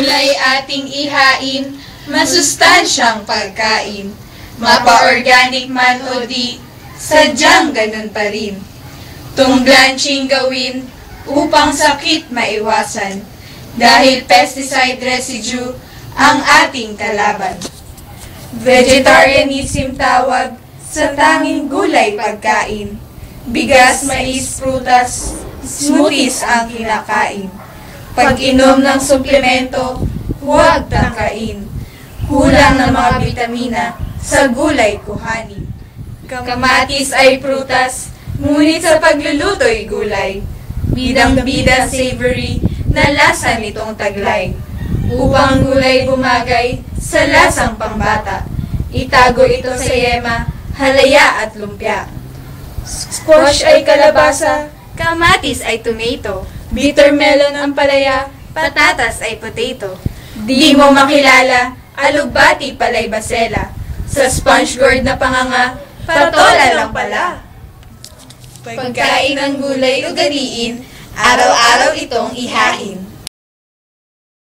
gulay ating ihain, masustansyang pagkain. Mapa-organic man o di, sadyang ganun pa rin. Tungblanching gawin upang sakit maiwasan, dahil pesticide residue ang ating kalaban. Vegetarianism tawag sa tanging gulay pagkain. Bigas, mais, prutas, smoothies ang kinakain. Pag-inom ng suplemento, huwag tangkain. Kulang ng mga bitamina sa gulay kuhanin. Kamatis ay prutas, ngunit sa pagluluto'y gulay. Bidang-bida savory na lasa nitong taglay. Upang gulay bumagay sa lasang pangbata, itago ito sa yema, halaya at lumpia. Squash ay kalabasa, kamatis ay tomato, bitter melon ang palaya, patatas ay potato. Di mo makilala, alugbati pala'y basela. Sa sponge gourd na panganga, patola lang pala. Pagkain ng gulay ugaliin, araw-araw itong ihain.